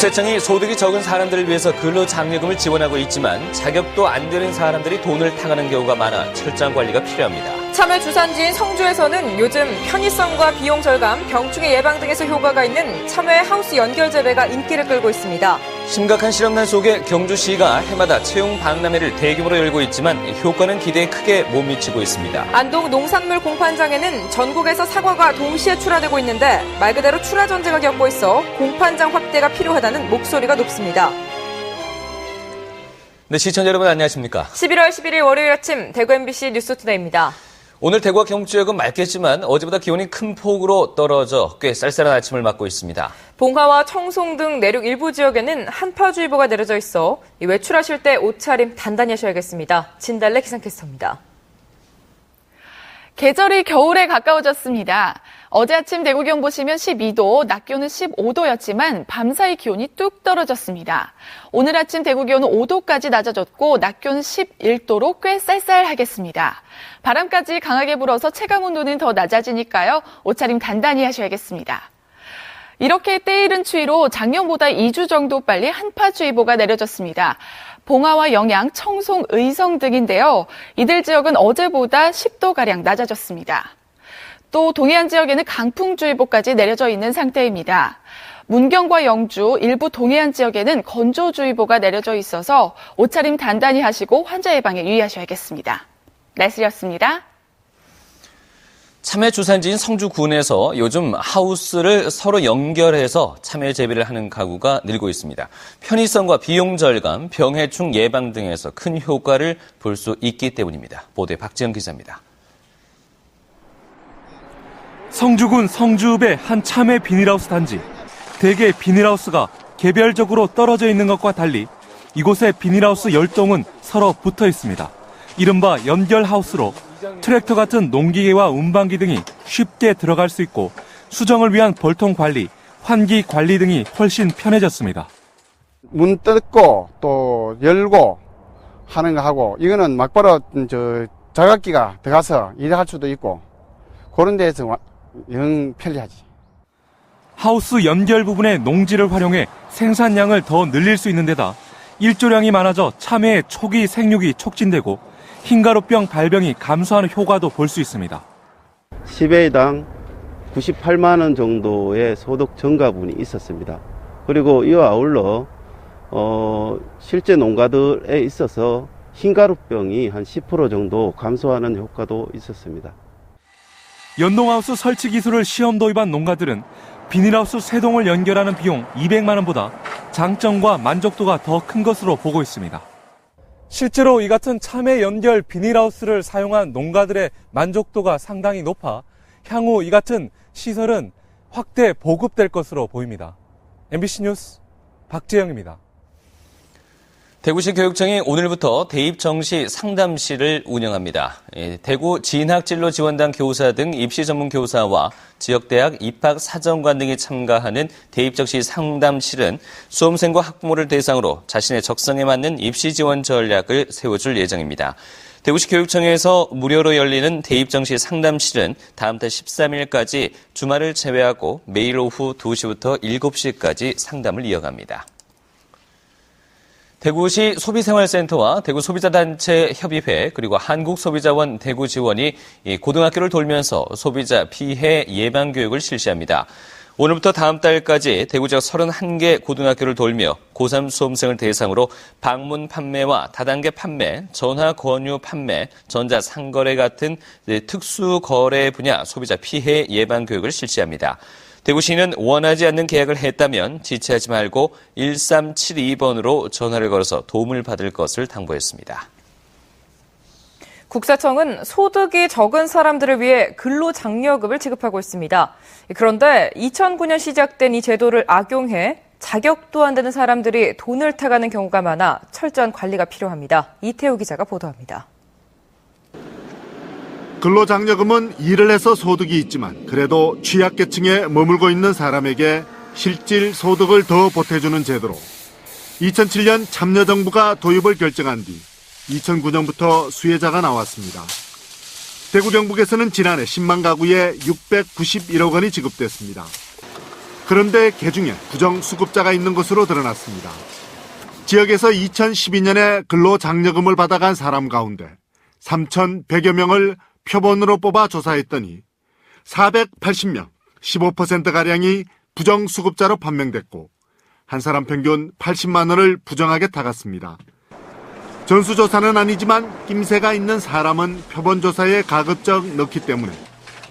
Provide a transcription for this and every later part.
국세청이 소득이 적은 사람들을 위해서 근로장려금을 지원하고 있지만 자격도 안 되는 사람들이 돈을 타가는 경우가 많아 철저한 관리가 필요합니다. 참외 주산지인 성주에서는 요즘 편의성과 비용 절감, 병충해 예방 등에서 효과가 있는 참외 하우스 연결 재배가 인기를 끌고 있습니다. 심각한 실업난 속에 경주시가 해마다 채용 박람회를 대규모로 열고 있지만 효과는 기대에 크게 못 미치고 있습니다. 안동 농산물 공판장에는 전국에서 사과가 동시에 출하되고 있는데 말 그대로 출하 전제가 겪고 있어 공판장 확대가 필요하다는 목소리가 높습니다. 네, 시청자 여러분 안녕하십니까? 11월 11일 월요일 아침 대구 MBC 뉴스투데이입니다. 오늘 대구와 경북 지역은 맑겠지만 어제보다 기온이 큰 폭으로 떨어져 꽤 쌀쌀한 아침을 맞고 있습니다. 봉화와 청송 등 내륙 일부 지역에는 한파주의보가 내려져 있어 외출하실 때 옷차림 단단히 하셔야겠습니다. 진달래 기상캐스터입니다. 계절이 겨울에 가까워졌습니다. 어제 아침 대구 기온 보시면 12도, 낮 기온은 15도였지만 밤사이 기온이 뚝 떨어졌습니다. 오늘 아침 대구 기온은 5도까지 낮아졌고 낮 기온은 11도로 꽤 쌀쌀하겠습니다. 바람까지 강하게 불어서 체감 온도는 더 낮아지니까요. 옷차림 단단히 하셔야겠습니다. 이렇게 때이른 추위로 작년보다 2주 정도 빨리 한파주의보가 내려졌습니다. 봉화와 영양, 청송, 의성 등인데요. 이들 지역은 어제보다 10도가량 낮아졌습니다. 또 동해안 지역에는 강풍주의보까지 내려져 있는 상태입니다. 문경과 영주, 일부 동해안 지역에는 건조주의보가 내려져 있어서 옷차림 단단히 하시고 환자 예방에 유의하셔야겠습니다. 날씨였습니다. 참외 주산지인 성주군에서 요즘 하우스를 서로 연결해서 참외 재배를 하는 가구가 늘고 있습니다. 편의성과 비용 절감, 병해충 예방 등에서 큰 효과를 볼 수 있기 때문입니다. 보도에 박지영 기자입니다. 성주군 성주읍의 한 참외 비닐하우스 단지. 대개 비닐하우스가 개별적으로 떨어져 있는 것과 달리 이곳의 비닐하우스 10동은 서로 붙어 있습니다. 이른바 연결하우스로 트랙터 같은 농기계와 운반기 등이 쉽게 들어갈 수 있고 수정을 위한 볼통 관리, 환기 관리 등이 훨씬 편해졌습니다. 문 뜯고 또 열고 하는 거 하고 이거는 막바로 자각기가 들어가서 일할 수도 있고 그런 데에서 영 편리하지. 하우스 연결 부분의 농지를 활용해 생산량을 더 늘릴 수 있는 데다 일조량이 많아져 참외의 초기 생육이 촉진되고 흰가루병 발병이 감소하는 효과도 볼 수 있습니다. 10회당 98만 원 정도의 소득 증가분이 있었습니다. 그리고 이와 아울러 실제 농가들에 있어서 흰가루병이 한 10% 정도 감소하는 효과도 있었습니다. 연동하우스 설치 기술을 시험 도입한 농가들은 비닐하우스 3동을 연결하는 비용 200만 원보다 장점과 만족도가 더 큰 것으로 보고 있습니다. 실제로 이 같은 참외 연결 비닐하우스를 사용한 농가들의 만족도가 상당히 높아 향후 이 같은 시설은 확대 보급될 것으로 보입니다. MBC 뉴스 박재영입니다. 대구시 교육청이 오늘부터 대입 정시 상담실을 운영합니다. 대구 진학진로 지원단 교사 등 입시 전문 교사와 지역대학 입학 사정관 등이 참가하는 대입 정시 상담실은 수험생과 학부모를 대상으로 자신의 적성에 맞는 입시 지원 전략을 세워줄 예정입니다. 대구시 교육청에서 무료로 열리는 대입 정시 상담실은 다음 달 13일까지 주말을 제외하고 매일 오후 2시부터 7시까지 상담을 이어갑니다. 대구시 소비생활센터와 대구소비자단체 협의회 그리고 한국소비자원 대구지원이 고등학교를 돌면서 소비자 피해 예방 교육을 실시합니다. 오늘부터 다음 달까지 대구 지역 31개 고등학교를 돌며 고3 수험생을 대상으로 방문 판매와 다단계 판매, 전화 권유 판매, 전자상거래 같은 특수 거래 분야 소비자 피해 예방 교육을 실시합니다. 대구시는 원하지 않는 계약을 했다면 지체하지 말고 1372번으로 전화를 걸어서 도움을 받을 것을 당부했습니다. 국세청은 소득이 적은 사람들을 위해 근로장려금을 지급하고 있습니다. 그런데 2009년 시작된 이 제도를 악용해 자격도 안 되는 사람들이 돈을 타가는 경우가 많아 철저한 관리가 필요합니다. 이태우 기자가 보도합니다. 근로장려금은 일을 해서 소득이 있지만 그래도 취약계층에 머물고 있는 사람에게 실질 소득을 더 보태주는 제도로 2007년 참여정부가 도입을 결정한 뒤 2009년부터 수혜자가 나왔습니다. 대구 경북에서는 지난해 10만 가구에 691억 원이 지급됐습니다. 그런데 개중에 부정수급자가 있는 것으로 드러났습니다. 지역에서 2012년에 근로장려금을 받아간 사람 가운데 3,100여 명을 표본으로 뽑아 조사했더니 480명, 15%가량이 부정수급자로 판명됐고 한 사람 평균 80만 원을 부정하게 타갔습니다. 전수조사는 아니지만 낌새가 있는 사람은 표본조사에 가급적 넣기 때문에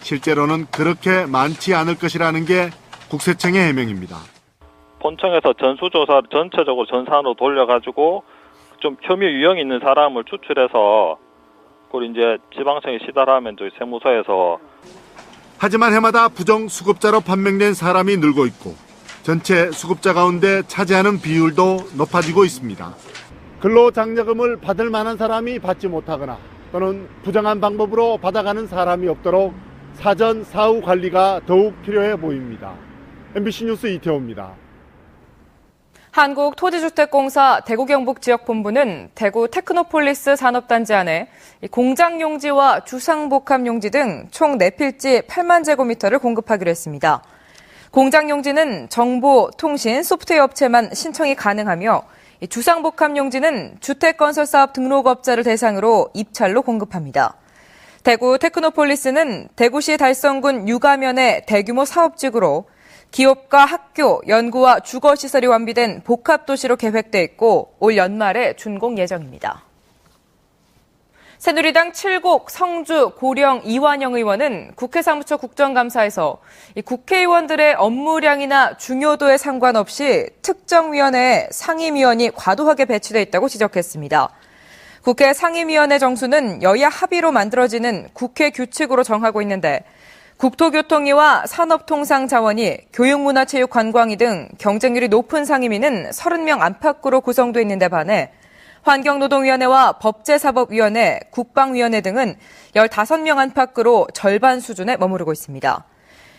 실제로는 그렇게 많지 않을 것이라는 게 국세청의 해명입니다. 본청에서 전수조사 전체적으로 전산으로 돌려가지고 좀 혐의 유형이 있는 사람을 추출해서 그걸 이제 지방청에 시달하면 저희 세무서에서. 하지만 해마다 부정수급자로 판명된 사람이 늘고 있고 전체 수급자 가운데 차지하는 비율도 높아지고 있습니다. 근로장려금을 받을 만한 사람이 받지 못하거나 또는 부정한 방법으로 받아가는 사람이 없도록 사전 사후 관리가 더욱 필요해 보입니다. MBC 뉴스 이태호입니다. 한국토지주택공사 대구경북지역본부는 대구 테크노폴리스 산업단지 안에 공장용지와 주상복합용지 등 총 4필지 8만 제곱미터를 공급하기로 했습니다. 공장용지는 정보, 통신, 소프트웨어 업체만 신청이 가능하며 주상복합용지는 주택건설사업 등록업자를 대상으로 입찰로 공급합니다. 대구 테크노폴리스는 대구시 달성군 유가면의 대규모 사업지구로 기업과 학교, 연구와 주거시설이 완비된 복합도시로 계획돼 있고 올 연말에 준공 예정입니다. 새누리당 칠곡, 성주, 고령 이완영 의원은 국회 사무처 국정감사에서 국회의원들의 업무량이나 중요도에 상관없이 특정위원회에 상임위원이 과도하게 배치돼 있다고 지적했습니다. 국회 상임위원회 정수는 여야 합의로 만들어지는 국회 규칙으로 정하고 있는데 국토교통위와 산업통상자원위, 교육문화체육관광위 등 경쟁률이 높은 상임위는 30명 안팎으로 구성돼 있는 데 반해 환경노동위원회와 법제사법위원회, 국방위원회 등은 15명 안팎으로 절반 수준에 머무르고 있습니다.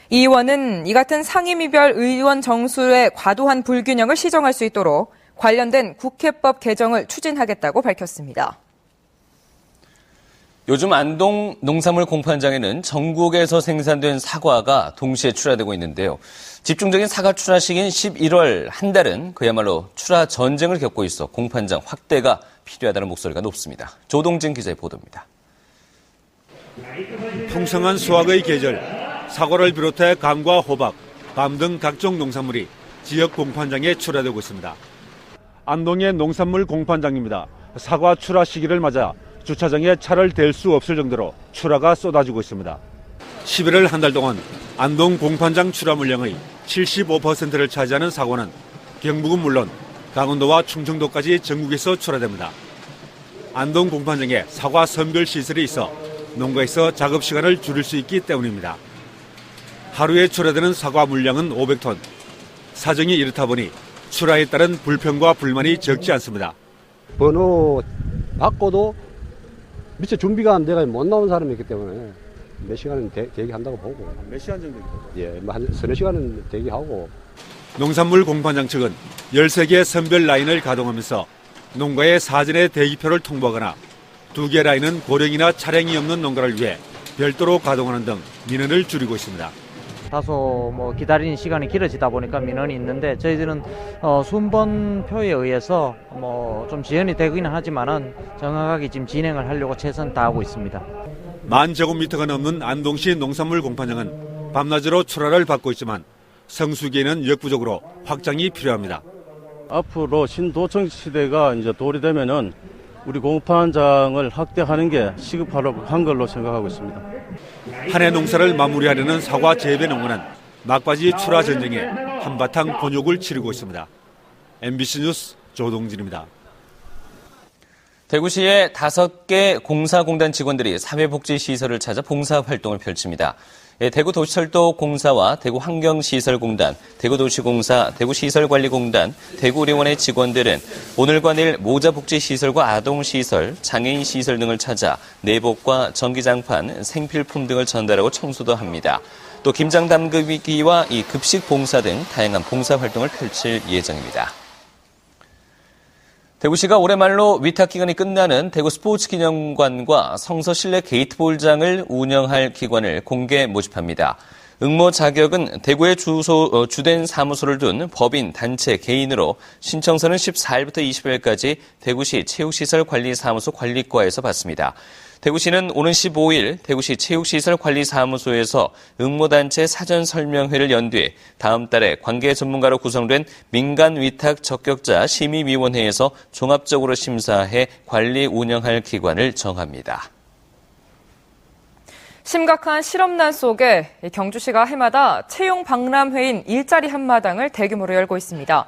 이 의원은 이 같은 상임위별 의원 정수의 과도한 불균형을 시정할 수 있도록 관련된 국회법 개정을 추진하겠다고 밝혔습니다. 요즘 안동 농산물 공판장에는 전국에서 생산된 사과가 동시에 출하되고 있는데요. 집중적인 사과 출하 시기인 11월 한 달은 그야말로 출하 전쟁을 겪고 있어 공판장 확대가 필요하다는 목소리가 높습니다. 조동진 기자의 보도입니다. 풍성한 수확의 계절, 사과를 비롯해 감과 호박, 밤 등 각종 농산물이 지역 공판장에 출하되고 있습니다. 안동의 농산물 공판장입니다. 사과 출하 시기를 맞아 주차장에 차를 댈 수 없을 정도로 출하가 쏟아지고 있습니다. 11월 한 달 동안 안동 공판장 출하 물량의 75%를 차지하는 사과는 경북은 물론 강원도와 충청도까지 전국에서 출하됩니다. 안동 공판장에 사과 선별 시설이 있어 농가에서 작업 시간을 줄일 수 있기 때문입니다. 하루에 출하되는 사과 물량은 500톤. 사정이 이렇다 보니 출하에 따른 불평과 불만이 적지 않습니다. 번호 받고도 미처 준비가 안 돼가 못 나온 사람이 있기 때문에 몇 시간은 대기한다고 보고. 몇 시간 정도? 예, 한 서너 시간은 대기하고. 농산물 공판장 측은 13개의 선별 라인을 가동하면서 농가의 사전에 대기표를 통보하거나 2개 라인은 고령이나 차량이 없는 농가를 위해 별도로 가동하는 등 민원을 줄이고 있습니다. 다소 기다리는 시간이 길어지다 보니까 민원이 있는데 저희들은 순번표에 의해서 좀 지연이 되기는 하지만은 정확하게 지금 진행을 하려고 최선 다하고 있습니다. 10,000제곱미터가 넘는 안동시 농산물 공판장은 밤낮으로 출하를 받고 있지만 성수기에는 역부족으로 확장이 필요합니다. 앞으로 신도청 시대가 이제 도래되면은 우리 공판장을 확대하는 게 시급한 걸로 생각하고 있습니다. 한 해 농사를 마무리하려는 사과 재배 농가는 막바지 출하 전쟁에 한바탕 곤욕을 치르고 있습니다. MBC 뉴스 조동진입니다. 대구시의 5개 공사공단 직원들이 사회복지시설을 찾아 봉사활동을 펼칩니다. 대구도시철도공사와 대구환경시설공단, 대구도시공사, 대구시설관리공단, 대구의료원의 직원들은 오늘과 내일 모자복지시설과 아동시설, 장애인시설 등을 찾아 내복과 전기장판, 생필품 등을 전달하고 청소도 합니다. 또 김장 담그기와 이 급식 봉사 등 다양한 봉사활동을 펼칠 예정입니다. 대구시가 올해 말로 위탁 기간이 끝나는 대구 스포츠기념관과 성서 실내 게이트볼장을 운영할 기관을 공개 모집합니다. 응모 자격은 대구에 주된 사무소를 둔 법인, 단체, 개인으로 신청서는 14일부터 20일까지 대구시 체육시설관리사무소 관리과에서 받습니다. 대구시는 오는 15일 대구시 체육시설관리사무소에서 응모단체 사전설명회를 연 뒤에 다음 달에 관계 전문가로 구성된 민간위탁 적격자 심의위원회에서 종합적으로 심사해 관리 운영할 기관을 정합니다. 심각한 실업난 속에 경주시가 해마다 채용 박람회인 일자리 한마당을 대규모로 열고 있습니다.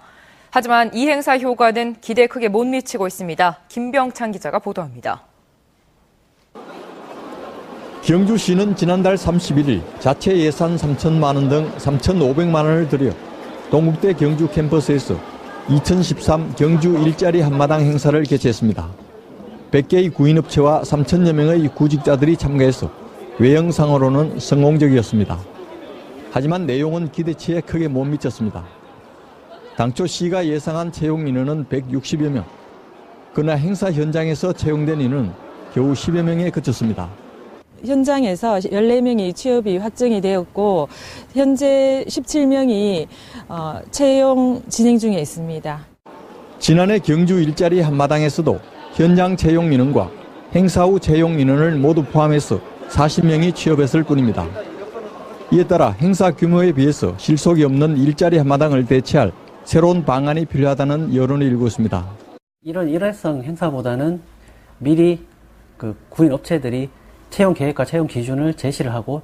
하지만 이 행사 효과는 기대에 크게 못 미치고 있습니다. 김병찬 기자가 보도합니다. 경주시는 지난달 31일 자체 예산 3천만 원 등 3,500만 원을 들여 동국대 경주 캠퍼스에서 2013 경주 일자리 한마당 행사를 개최했습니다. 100개의 구인업체와 3천여 명의 구직자들이 참가해서 외형상으로는 성공적이었습니다. 하지만 내용은 기대치에 크게 못 미쳤습니다. 당초 시가 예상한 채용 인원은 160여 명. 그러나 행사 현장에서 채용된 인원은 겨우 10여 명에 그쳤습니다. 현장에서 14명이 취업이 확정이 되었고 현재 17명이 채용 진행 중에 있습니다. 지난해 경주 일자리 한마당에서도 현장 채용 인원과 행사 후 채용 인원을 모두 포함해서 40명이 취업했을 뿐입니다. 이에 따라 행사 규모에 비해서 실속이 없는 일자리 한마당을 대체할 새로운 방안이 필요하다는 여론이 일고 있습니다. 이런 일회성 행사보다는 미리 구인 업체들이 채용 계획과 채용 기준을 제시를 하고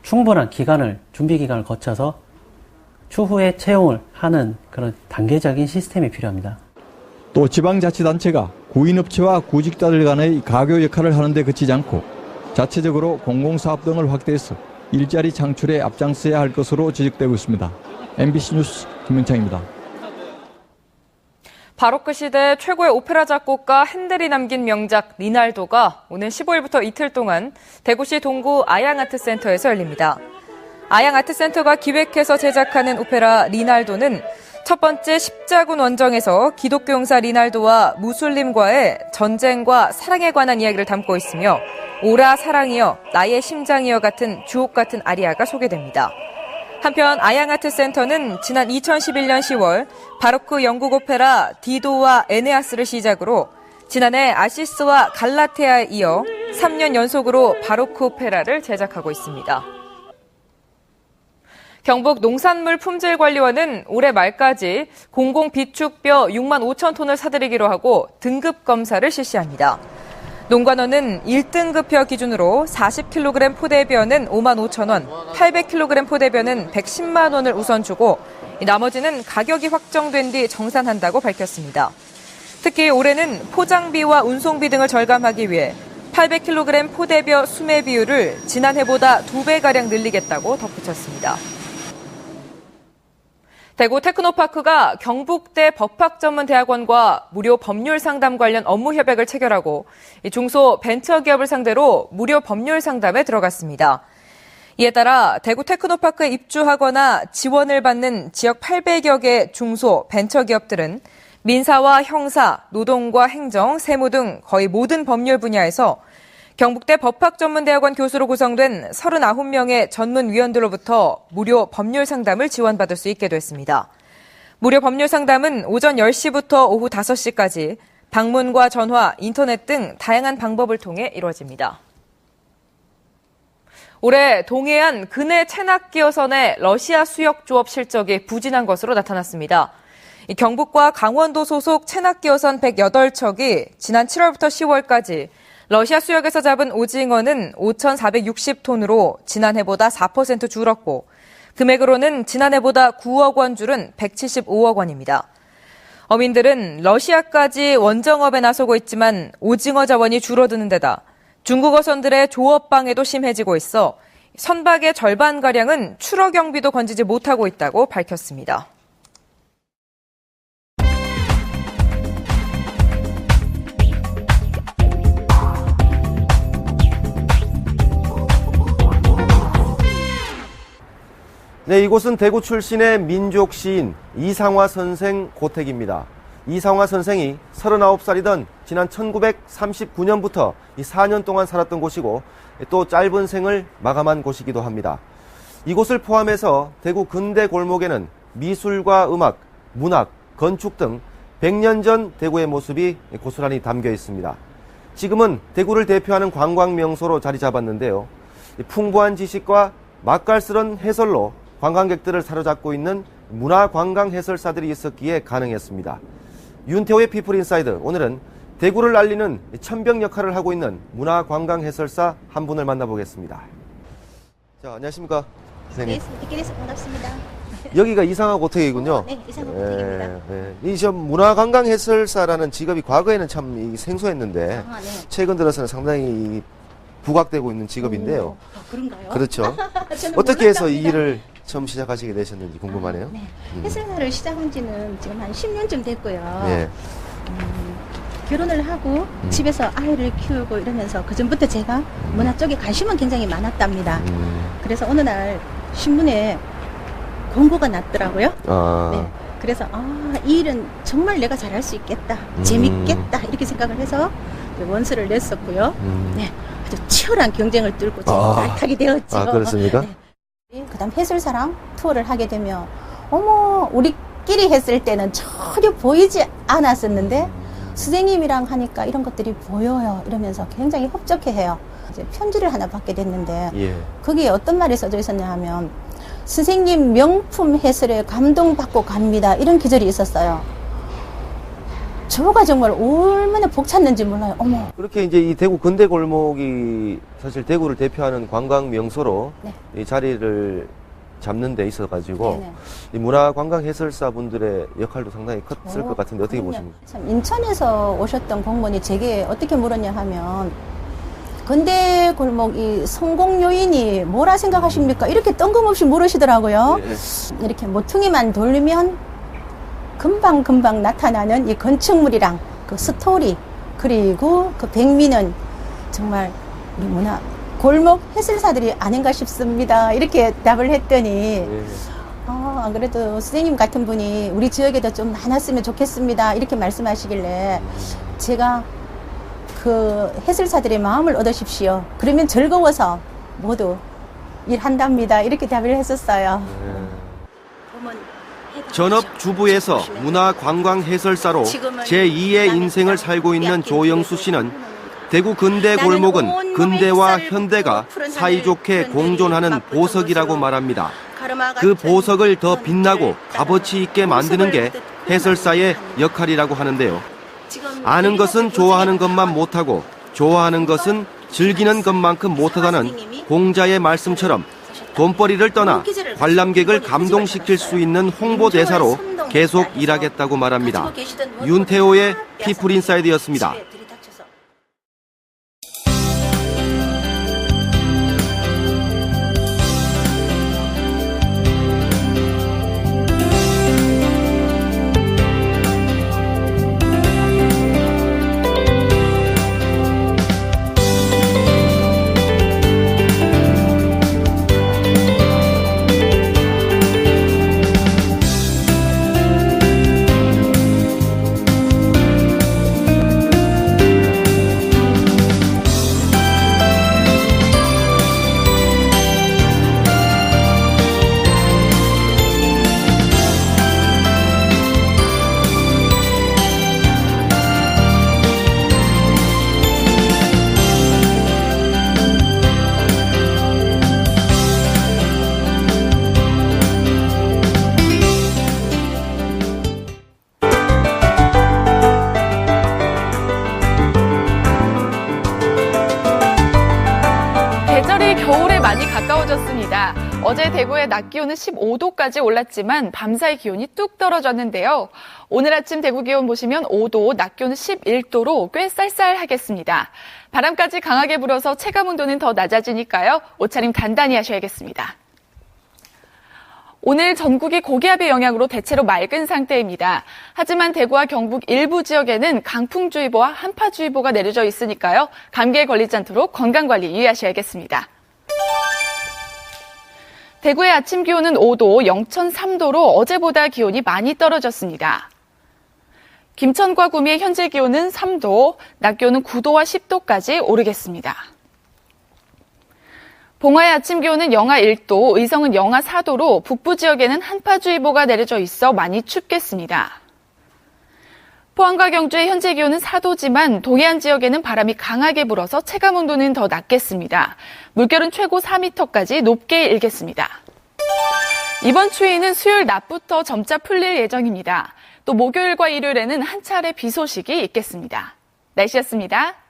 충분한 기간을, 준비 기간을 거쳐서 추후에 채용을 하는 그런 단계적인 시스템이 필요합니다. 또 지방자치단체가 구인업체와 구직자들 간의 가교 역할을 하는 데 그치지 않고 자체적으로 공공사업 등을 확대해서 일자리 창출에 앞장서야 할 것으로 지적되고 있습니다. MBC 뉴스 김명창입니다. 바로크 시대 최고의 오페라 작곡가 핸델이 남긴 명작 리날도가 오는 15일부터 이틀 동안 대구시 동구 아양아트센터에서 열립니다. 아양아트센터가 기획해서 제작하는 오페라 리날도는 첫 번째 십자군 원정에서 기독교 용사 리날도와 무슬림과의 전쟁과 사랑에 관한 이야기를 담고 있으며 오라 사랑이여 나의 심장이여 같은 주옥 같은 아리아가 소개됩니다. 한편 아양아트센터는 지난 2011년 10월 바로크 영국 오페라 디도와 에네아스를 시작으로 지난해 아시스와 갈라테아에 이어 3년 연속으로 바로크 오페라를 제작하고 있습니다. 경북 농산물품질관리원은 올해 말까지 공공비축뼈 6만 5천 톤을 사들이기로 하고 등급 검사를 실시합니다. 농관원은 1등급표 기준으로 40kg 포대뼈는 5만 5천 원, 800kg 포대뼈는 110만 원을 우선 주고 나머지는 가격이 확정된 뒤 정산한다고 밝혔습니다. 특히 올해는 포장비와 운송비 등을 절감하기 위해 800kg 포대뼈 수매 비율을 지난해보다 2배가량 늘리겠다고 덧붙였습니다. 대구 테크노파크가 경북대 법학전문대학원과 무료 법률 상담 관련 업무 협약을 체결하고 중소벤처기업을 상대로 무료 법률 상담에 들어갔습니다. 이에 따라 대구 테크노파크에 입주하거나 지원을 받는 지역 800여 개 중소벤처기업들은 민사와 형사, 노동과 행정, 세무 등 거의 모든 법률 분야에서 경북대 법학전문대학원 교수로 구성된 39명의 전문위원들로부터 무료 법률 상담을 지원받을 수 있게 됐습니다. 무료 법률 상담은 오전 10시부터 오후 5시까지 방문과 전화, 인터넷 등 다양한 방법을 통해 이루어집니다. 올해 동해안 근해 체납기어선의 러시아 수역 조업 실적이 부진한 것으로 나타났습니다. 경북과 강원도 소속 체납기어선 108척이 지난 7월부터 10월까지 러시아 수역에서 잡은 오징어는 5,460톤으로 지난해보다 4% 줄었고 금액으로는 지난해보다 9억 원 줄은 175억 원입니다. 어민들은 러시아까지 원정업에 나서고 있지만 오징어 자원이 줄어드는 데다 중국 어선들의 조업 방해도 심해지고 있어 선박의 절반가량은 출어 경비도 건지지 못하고 있다고 밝혔습니다. 네, 이곳은 대구 출신의 민족 시인 이상화 선생 고택입니다. 이상화 선생이 39살이던 지난 1939년부터 이 4년 동안 살았던 곳이고 또 짧은 생을 마감한 곳이기도 합니다. 이곳을 포함해서 대구 근대 골목에는 미술과 음악, 문학, 건축 등 100년 전 대구의 모습이 고스란히 담겨 있습니다. 지금은 대구를 대표하는 관광 명소로 자리 잡았는데요. 풍부한 지식과 맛깔스런 해설로 관광객들을 사로잡고 있는 문화관광 해설사들이 있었기에 가능했습니다. 윤태호의 피플인사이드, 오늘은 대구를 알리는 천병 역할을 하고 있는 문화관광 해설사 한 분을 만나보겠습니다. 자, 안녕하십니까, 선생님. 네, 뵙게 돼서 반갑습니다. 여기가 이상화 고택이군요. 네, 이상화 고택입니다. 이 문화관광 해설사라는 직업이 과거에는 참 생소했는데 네. 최근 들어서는 상당히 부각되고 있는 직업인데요. 그런가요? 그렇죠. 저는 어떻게 해서 이 몰랐답니다. 일을 처음 시작하시게 되셨는지 궁금하네요. 네. 해설사를 시작한 지는 지금 한 10년쯤 됐고요. 예. 결혼을 하고 집에서 아이를 키우고 이러면서 그전부터 제가 문화 쪽에 관심은 굉장히 많았답니다. 그래서 어느 날 신문에 공고가 났더라고요. 네. 그래서 이 일은 정말 내가 잘할 수 있겠다. 재밌겠다. 이렇게 생각을 해서 원서를 냈었고요. 네. 아주 치열한 경쟁을 뚫고 제가 발탁이 되었죠. 그렇습니까? 네. 그다음 해설사랑 투어를 하게 되면 어머 우리끼리 했을 때는 전혀 보이지 않았었는데 선생님이랑 하니까 이런 것들이 보여요. 이러면서 굉장히 흡족해해요. 이제 편지를 하나 받게 됐는데 거기에 어떤 말이 써져 있었냐 하면 선생님 명품 해설에 감동받고 갑니다. 이런 기절이 있었어요. 저가 정말 얼마나 벅찼는지 몰라요. 어머. 그렇게 이제 이 대구 근대 골목이 사실 대구를 대표하는 관광 명소로 이 자리를 잡는 데 있어가지고 이 문화관광 해설사 분들의 역할도 상당히 컸을 것 같은데 어떻게 보십니까? 참 인천에서 오셨던 공무원이 제게 어떻게 물었냐 하면 근대 골목 이 성공 요인이 뭐라 생각하십니까? 이렇게 뜬금없이 물으시더라고요. 이렇게 모퉁이만 돌리면 금방금방 나타나는 이 건축물이랑 그 스토리 그리고 그 백미는 정말 우리 문화 골목 해설사들이 아닌가 싶습니다. 이렇게 답을 했더니 안 그래도 선생님 같은 분이 우리 지역에도 좀 많았으면 좋겠습니다. 이렇게 말씀하시길래 제가 그 해설사들의 마음을 얻으십시오. 그러면 즐거워서 모두 일한답니다. 이렇게 답을 했었어요. 전업주부에서 문화관광 해설사로 제2의 인생을 살고 있는 조영수 씨는 대구 근대 골목은 근대와 현대가 사이좋게 공존하는 보석이라고 말합니다. 그 보석을 더 빛나고 값어치 있게 만드는 게 해설사의 역할이라고 하는데요. 아는 것은 좋아하는 것만 못하고 좋아하는 것은 즐기는 것만큼 못하다는 공자의 말씀처럼 돈벌이를 떠나 관람객을 감동시킬 수 있는 홍보대사로 계속 일하겠다고 말합니다. 윤태호의 피플인사이드였습니다. 겨울에 많이 가까워졌습니다. 어제 대구의 낮 기온은 15도까지 올랐지만 밤사이 기온이 뚝 떨어졌는데요. 오늘 아침 대구 기온 보시면 5도, 낮 기온은 11도로 꽤 쌀쌀하겠습니다. 바람까지 강하게 불어서 체감 온도는 더 낮아지니까요. 옷차림 단단히 하셔야겠습니다. 오늘 전국이 고기압의 영향으로 대체로 맑은 상태입니다. 하지만 대구와 경북 일부 지역에는 강풍주의보와 한파주의보가 내려져 있으니까요. 감기에 걸리지 않도록 건강관리 유의하셔야겠습니다. 대구의 아침 기온은 5도, 영천 3도로 어제보다 기온이 많이 떨어졌습니다. 김천과 구미의 현재 기온은 3도, 낮 기온은 9도와 10도까지 오르겠습니다. 봉화의 아침 기온은 영하 1도, 의성은 영하 4도로 북부 지역에는 한파주의보가 내려져 있어 많이 춥겠습니다. 포항과 경주의 현재 기온은 4도지만 동해안 지역에는 바람이 강하게 불어서 체감 온도는 더 낮겠습니다. 물결은 최고 4m까지 높게 일겠습니다. 이번 추위는 수요일 낮부터 점차 풀릴 예정입니다. 또 목요일과 일요일에는 한 차례 비 소식이 있겠습니다. 날씨였습니다.